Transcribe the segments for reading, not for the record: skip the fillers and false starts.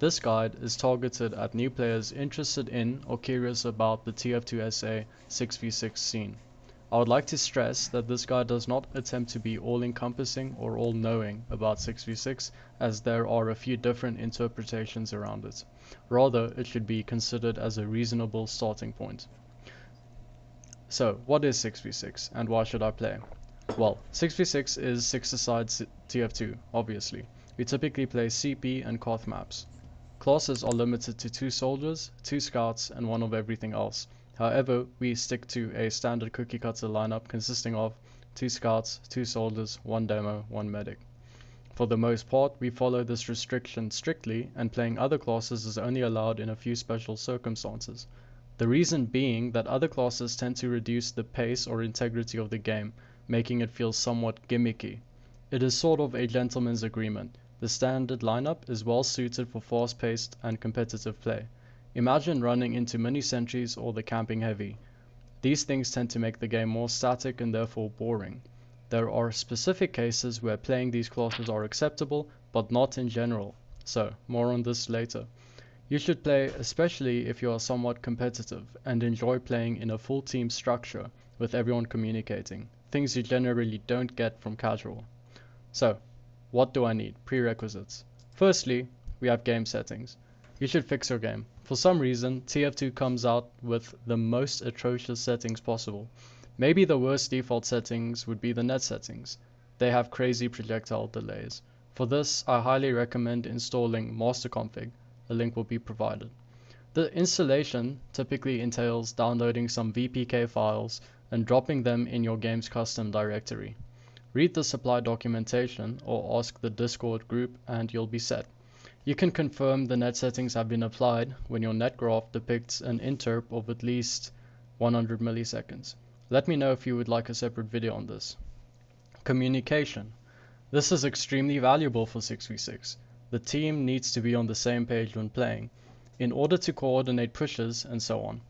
This guide is targeted at new players interested in or curious about the tf2sa 6v6 scene. I would like to stress that this guide does not attempt to be all-encompassing or all-knowing about 6v6, as there are a few different interpretations around it. Rather, it should be considered as a reasonable starting point. So, what is 6v6 and why should I play? Well, 6v6 is 6-a-side TF2, obviously. We typically play CP and Koth maps. Classes are limited to 2 soldiers, 2 scouts, and 1 of everything else. However, we stick to a standard cookie cutter lineup consisting of 2 scouts, 2 soldiers, 1 demo, 1 medic. For the most part, we follow this restriction strictly, and playing other classes is only allowed in a few special circumstances. The reason being that other classes tend to reduce the pace or integrity of the game, making it feel somewhat gimmicky. It is sort of a gentleman's agreement. The standard lineup is well suited for fast-paced and competitive play. Imagine running into mini sentries or the camping heavy. These things tend to make the game more static and therefore boring. There are specific cases where playing these classes are acceptable, but not in general. So, more on this later. You should play especially if you are somewhat competitive and enjoy playing in a full team structure with everyone communicating, things you generally don't get from casual. So, what do I need? Prerequisites. Firstly, we have game settings. You should fix your game. For some reason, TF2 comes out with the most atrocious settings possible. Maybe the worst default settings would be the net settings. They have crazy projectile delays. For this, I highly recommend installing master config. A link will be provided. The installation typically entails downloading some VPK files and dropping them in your game's custom directory. Read the supply documentation or ask the Discord group and you'll be set. You can confirm the net settings have been applied when your net graph depicts an interp of at least 100 milliseconds. Let me know if you would like a separate video on this. Communication. This is extremely valuable for 6v6. The team needs to be on the same page when playing, in order to coordinate pushes and so on.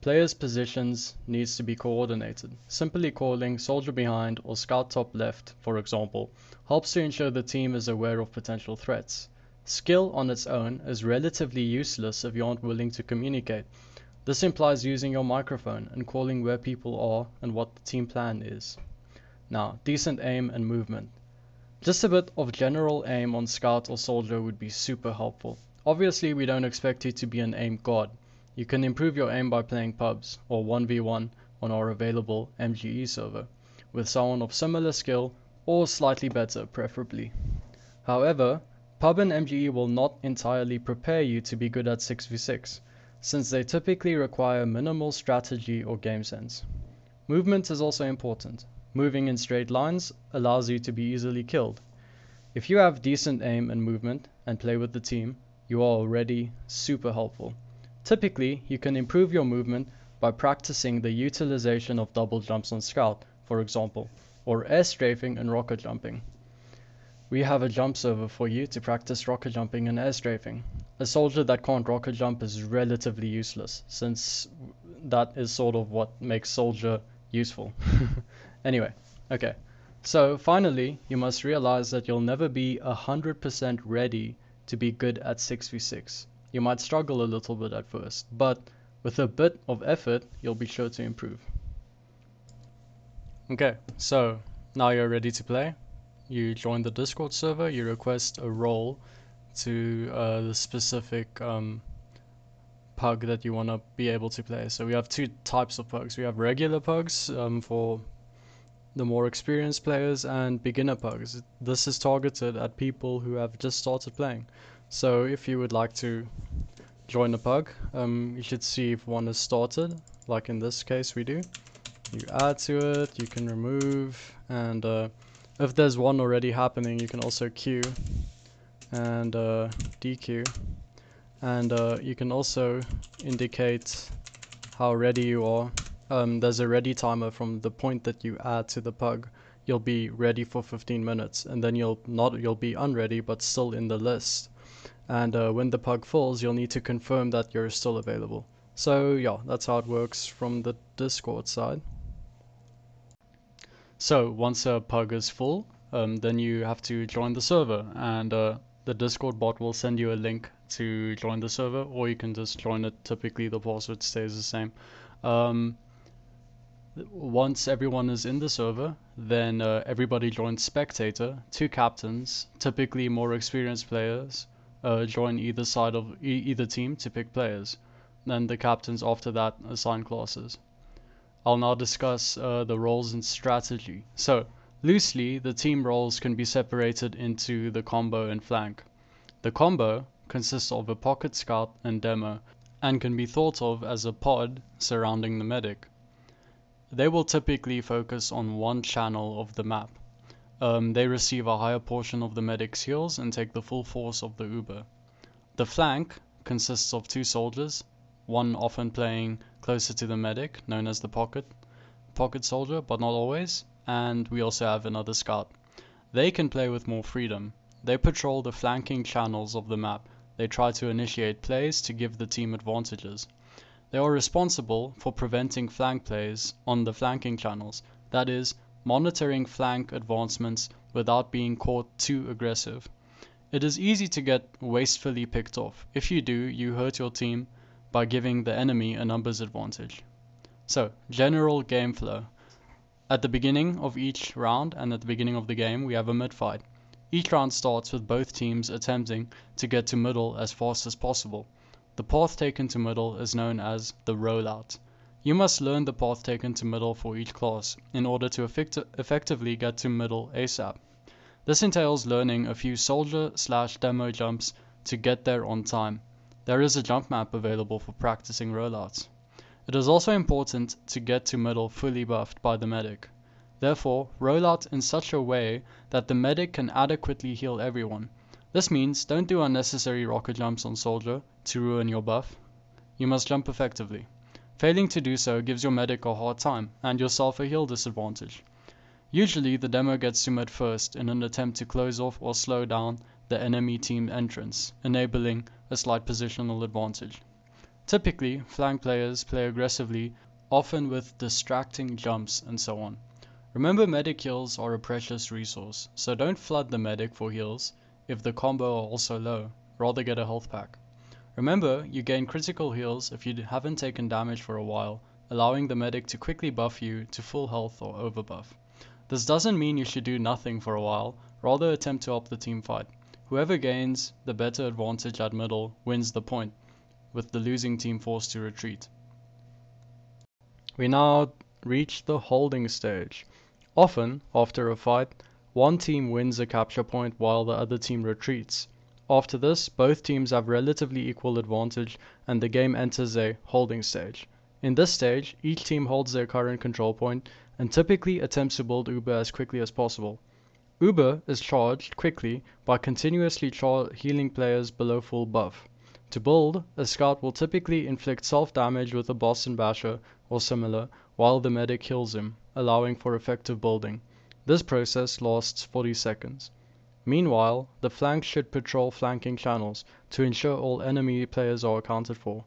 Players' positions needs to be coordinated. Simply calling soldier behind or scout top left, for example, helps to ensure the team is aware of potential threats. Skill on its own is relatively useless if you aren't willing to communicate. This implies using your microphone and calling where people are and what the team plan is. Now, decent aim and movement. Just a bit of general aim on scout or soldier would be super helpful. Obviously, we don't expect you to be an aim god. You can improve your aim by playing pubs or 1v1 on our available MGE server, with someone of similar skill or slightly better preferably. However, pub and MGE will not entirely prepare you to be good at 6v6, since they typically require minimal strategy or game sense. Movement is also important. Moving in straight lines allows you to be easily killed. If you have decent aim and movement and play with the team, you are already super helpful. Typically, you can improve your movement by practicing the utilization of double jumps on scout, for example, or air strafing and rocket jumping. We have a jump server for you to practice rocket jumping and air strafing. A soldier that can't rocket jump is relatively useless, since that is sort of what makes soldier useful. Anyway, okay. So finally, you must realize that you'll never be 100% ready to be good at 6v6. You might struggle a little bit at first, but with a bit of effort, you'll be sure to improve. Okay, so now you're ready to play. You join the Discord server, you request a role to the specific pug that you want to be able to play. So we have 2 types of pugs. We have regular pugs for the more experienced players and beginner pugs. This is targeted at people who have just started playing. So if you would like to join a pug, you should see if one is started, like in this case we do. You add to it, you can remove, and if there's one already happening, you can also queue and dequeue, and you can also indicate how ready you are. There's a ready timer from the point that you add to the pug. You'll be ready for 15 minutes, and then you'll be unready but still in the list. And when the pug falls, you'll need to confirm that you're still available. So yeah, that's how it works from the Discord side. So once a pug is full, then you have to join the server, and the the Discord bot will send you a link to join the server, or you can just join it. Typically the password stays the same. Once everyone is in the server, then everybody joins spectator. Two captains, typically more experienced players, join either side of either team to pick players. Then the captains after that assign classes. I'll now discuss the roles and strategy. So, loosely, the team roles can be separated into the combo and flank. The combo consists of a pocket scout and demo, and can be thought of as a pod surrounding the medic. They will typically focus on one channel of the map. They receive a higher portion of the medic's heals and take the full force of the Uber. The flank consists of two soldiers, one often playing closer to the medic, known as the pocket soldier, but not always, and we also have another scout. They can play with more freedom. They patrol the flanking channels of the map. They try to initiate plays to give the team advantages. They are responsible for preventing flank plays on the flanking channels, that is, monitoring flank advancements without being caught too aggressive. It is easy to get wastefully picked off. If you do, you hurt your team by giving the enemy a numbers advantage. So, general game flow. At the beginning of each round and at the beginning of the game, we have a mid-fight. Each round starts with both teams attempting to get to middle as fast as possible. The path taken to middle is known as the rollout. You must learn the path taken to middle for each class in order to effectively get to middle ASAP. This entails learning a few soldier/demo jumps to get there on time. There is a jump map available for practicing rollouts. It is also important to get to middle fully buffed by the medic. Therefore, roll out in such a way that the medic can adequately heal everyone. This means don't do unnecessary rocket jumps on soldier to ruin your buff. You must jump effectively. Failing to do so gives your medic a hard time and yourself a heal disadvantage. Usually the demo gets to mid first in an attempt to close off or slow down the enemy team entrance, enabling a slight positional advantage. Typically, flank players play aggressively, often with distracting jumps and so on. Remember, medic heals are a precious resource, so don't flood the medic for heals if the combo are also low, rather get a health pack. Remember, you gain critical heals if you haven't taken damage for a while, allowing the medic to quickly buff you to full health or overbuff. This doesn't mean you should do nothing for a while, rather attempt to help the team fight. Whoever gains the better advantage at middle wins the point, with the losing team forced to retreat. We now reach the holding stage. Often, after a fight, one team wins a capture point while the other team retreats. After this, both teams have relatively equal advantage and the game enters a holding stage. In this stage, each team holds their current control point and typically attempts to build Uber as quickly as possible. Uber is charged quickly by continuously healing players below full buff. To build, a scout will typically inflict self-damage with a Boston Basher or similar while the medic heals him, allowing for effective building. This process lasts 40 seconds. Meanwhile, the flank should patrol flanking channels to ensure all enemy players are accounted for.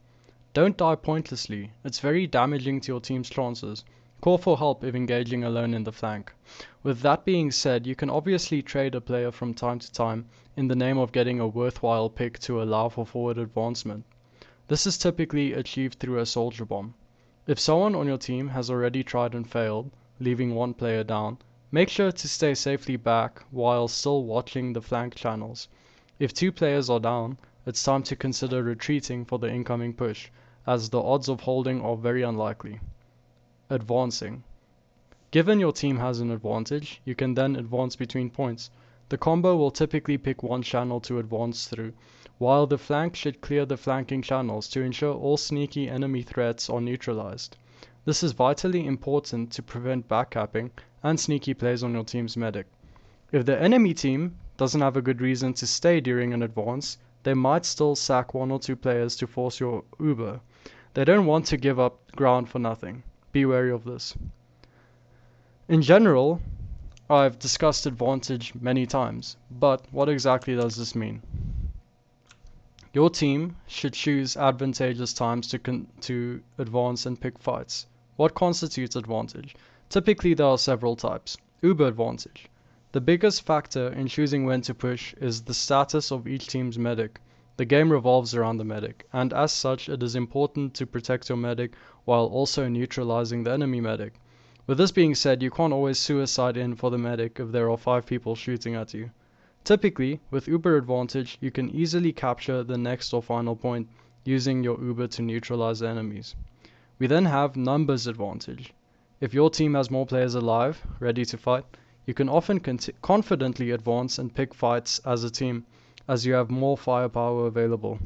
Don't die pointlessly, it's very damaging to your team's chances. Call for help if engaging alone in the flank. With that being said, you can obviously trade a player from time to time in the name of getting a worthwhile pick to allow for forward advancement. This is typically achieved through a soldier bomb. If someone on your team has already tried and failed, leaving one player down, make sure to stay safely back while still watching the flank channels. If two players are down, it's time to consider retreating for the incoming push, as the odds of holding are very unlikely. Advancing. Given your team has an advantage, you can then advance between points. The combo will typically pick one channel to advance through, while the flank should clear the flanking channels to ensure all sneaky enemy threats are neutralized. This is vitally important to prevent backcapping and sneaky plays on your team's medic. If the enemy team doesn't have a good reason to stay during an advance, they might still sack one or two players to force your Uber. They don't want to give up ground for nothing. Be wary of this. In general, I've discussed advantage many times, but what exactly does this mean? Your team should choose advantageous times to advance and pick fights. What constitutes advantage? Typically there are several types. Uber advantage. The biggest factor in choosing when to push is the status of each team's medic. The game revolves around the medic, and as such it is important to protect your medic while also neutralizing the enemy medic. With this being said, you can't always suicide in for the medic if there are 5 people shooting at you. Typically, with Uber advantage, you can easily capture the next or final point using your Uber to neutralize the enemies. We then have numbers advantage. If your team has more players alive, ready to fight, you can often confidently advance and pick fights as a team, as you have more firepower available.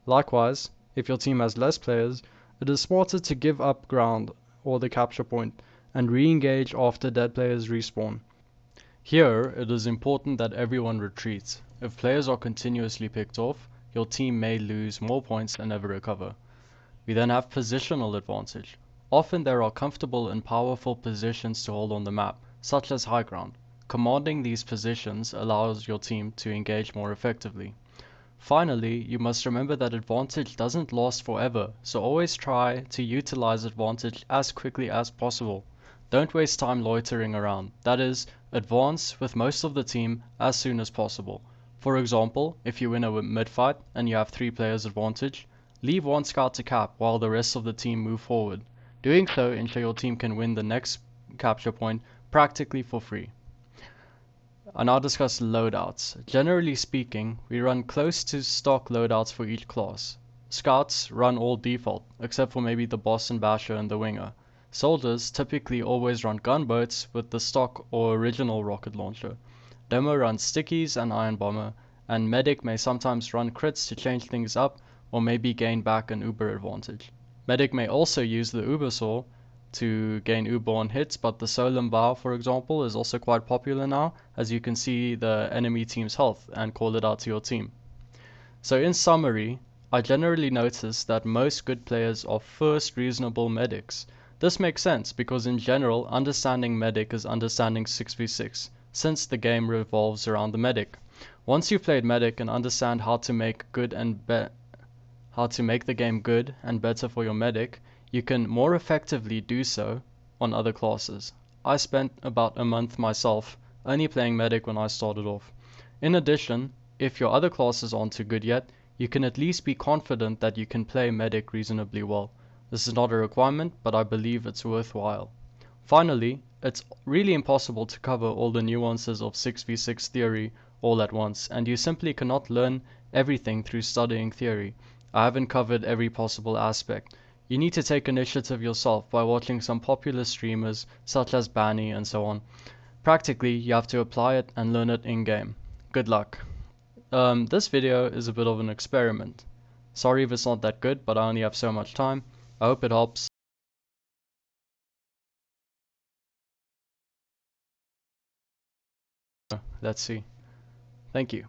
Likewise, if your team has less players, it is smarter to give up ground or the capture point and re-engage after dead players respawn. Here, it is important that everyone retreats. If players are continuously picked off, your team may lose more points and never recover. We then have positional advantage. Often there are comfortable and powerful positions to hold on the map, such as high ground. Commanding these positions allows your team to engage more effectively. Finally, you must remember that advantage doesn't last forever, so always try to utilize advantage as quickly as possible. Don't waste time loitering around, that is, advance with most of the team as soon as possible. For example, if you win a mid-fight and you have 3 players advantage, leave 1 scout to cap while the rest of the team move forward. Doing so ensure your team can win the next capture point practically for free. I now discuss loadouts. Generally speaking, we run close to stock loadouts for each class. Scouts run all default, except for maybe the boss and basher and the winger. Soldiers typically always run gunboats with the stock or original rocket launcher. Demo runs stickies and iron bomber, and medic may sometimes run crits to change things up or maybe gain back an uber advantage. Medic may also use the uber saw to gain uber on hits, but the Solem Bow, for example, is also quite popular now, as you can see the enemy team's health and call it out to your team. So in summary, I generally notice that most good players are first reasonable medics. This makes sense because in general, understanding medic is understanding 6v6, since the game revolves around the medic. Once you've played medic and understand how to make the game good and better for your medic, you can more effectively do so on other classes. I spent about a month myself only playing medic when I started off. In addition, if your other classes aren't too good yet, you can at least be confident that you can play medic reasonably well. This is not a requirement, but I believe it's worthwhile. Finally, it's really impossible to cover all the nuances of 6v6 theory all at once, and you simply cannot learn everything through studying theory. I haven't covered every possible aspect. You need to take initiative yourself by watching some popular streamers such as Banny and so on. Practically, you have to apply it and learn it in-game. Good luck. This video is a bit of an experiment. Sorry if it's not that good, but I only have so much time. I hope it helps. Let's see. Thank you.